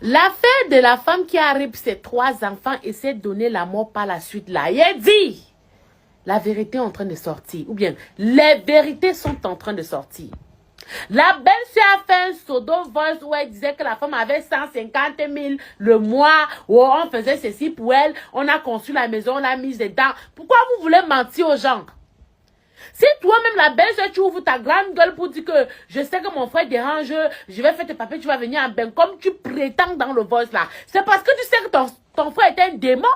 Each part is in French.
L'affaire de la femme qui a rip ses 3 enfants et s'est donné la mort par la suite là, il a dit, la vérité est en train de sortir. Ou bien, les vérités sont en train de sortir. La belle-sœur a fait un pseudo voice où elle disait que la femme avait 150 000 le mois, où on faisait ceci pour elle, on a construit la maison, on l'a mise dedans. Pourquoi vous voulez mentir aux gens? Si toi-même, la belle-sœur, tu ouvres ta grande gueule pour dire que je sais que mon frère dérange, je vais faire tes papiers, tu vas venir en bain, comme tu prétends dans le voice là, c'est parce que tu sais que ton frère est un démon.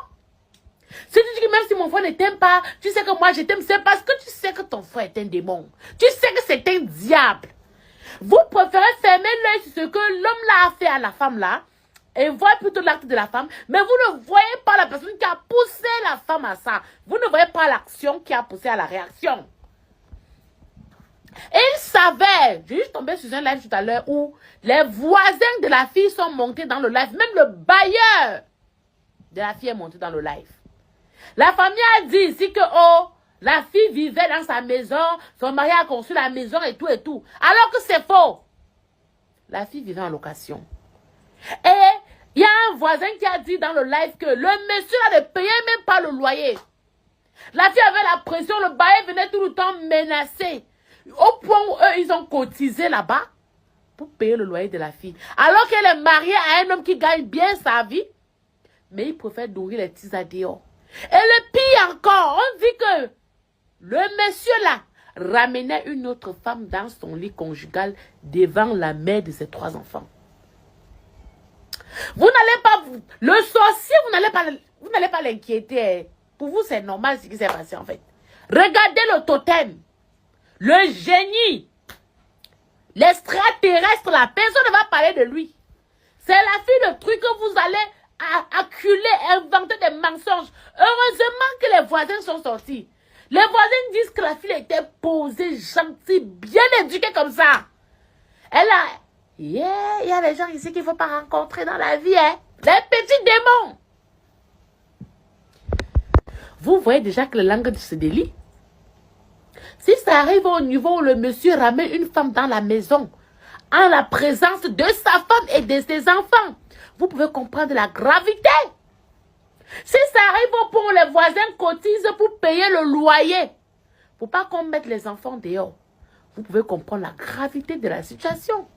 Si tu dis que même si mon frère ne t'aime pas, tu sais que moi je t'aime, c'est parce que tu sais que ton frère est un démon. Tu sais que c'est un diable. Vous préférez fermer l'œil sur ce que l'homme là a fait à la femme là, et voir plutôt l'acte de la femme, mais vous ne voyez pas la personne qui a poussé la femme à ça. Vous ne voyez pas l'action qui a poussé à la réaction. Et il savait, j'ai juste tombé sur un live tout à l'heure où les voisins de la fille sont montés dans le live, même le bailleur de la fille est monté dans le live. La famille a dit ici que, oh, la fille vivait dans sa maison, son mari a construit la maison et tout, alors que c'est faux. La fille vivait en location. Et il y a un voisin qui a dit dans le live que le monsieur là ne payait même pas le loyer. La fille avait la pression, le bailleur venait tout le temps menacer. Au point où eux, ils ont cotisé là-bas pour payer le loyer de la fille. Alors qu'elle est mariée à un homme qui gagne bien sa vie, mais il préfère nourrir les petits à dehors. Et le pire encore, on dit que le monsieur là ramenait une autre femme dans son lit conjugal devant la mère de ses 3 enfants. Vous n'allez pas, le sorcier, vous n'allez pas l'inquiéter. Pour vous, c'est normal ce qui s'est passé en fait. Regardez le totem, le génie, l'extraterrestre, la personne ne va parler de lui. C'est la fille, le truc que vous allez acculer, inventer des mensonges. Heureusement que les voisins sont sortis. Les voisins disent que la fille était posée, gentille, bien éduquée comme ça. Elle a... Yeah, il y a des gens ici qu'il ne faut pas rencontrer dans la vie, hein. Les petits démons. Vous voyez déjà que la langue se délie. Si ça arrive au niveau où le monsieur ramène une femme dans la maison, en la présence de sa femme et de ses enfants, vous pouvez comprendre la gravité. Si ça arrive au point où les voisins cotisent pour payer le loyer, pour pas qu'on mette les enfants dehors, vous pouvez comprendre la gravité de la situation.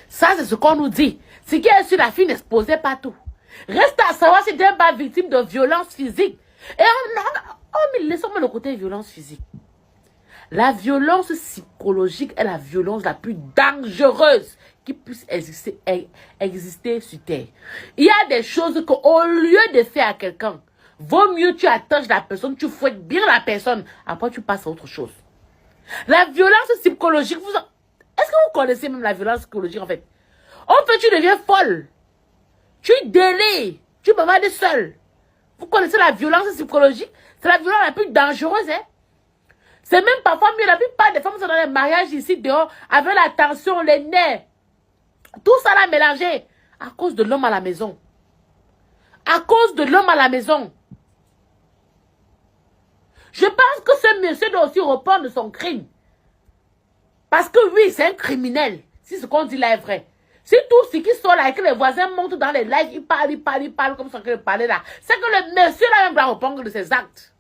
Ça, c'est ce qu'on nous dit. Ce qui est sur la fille n'exposait pas tout. Reste à savoir si tu n'es pas victime de violence physique. Et mais laissons-moi le côté violence physique. La violence psychologique est la violence la plus dangereuse qui puisse exister sur Terre. Il y a des choses qu'au lieu de faire à quelqu'un, vaut mieux tu attaches la personne, tu fouettes bien la personne, après tu passes à autre chose. La violence psychologique, est-ce que vous connaissez même la violence psychologique en fait? En fait, tu deviens folle. Tu délires. Tu bavardes seul. Vous connaissez la violence psychologique? C'est la violence la plus dangereuse, hein? C'est même parfois mieux. La plupart des femmes sont dans les mariages ici dehors avec la tension, les nerfs. Tout ça l'a mélangé à cause de l'homme à la maison. À cause de l'homme à la maison. Je pense que ce monsieur doit aussi répondre de son crime. Parce que oui, c'est un criminel. Si ce qu'on dit là est vrai. Si tout ce qui sort là et que les voisins montent dans les lives, ils parlent comme ça que parlait là. C'est que le monsieur là même doit répondre de ses actes.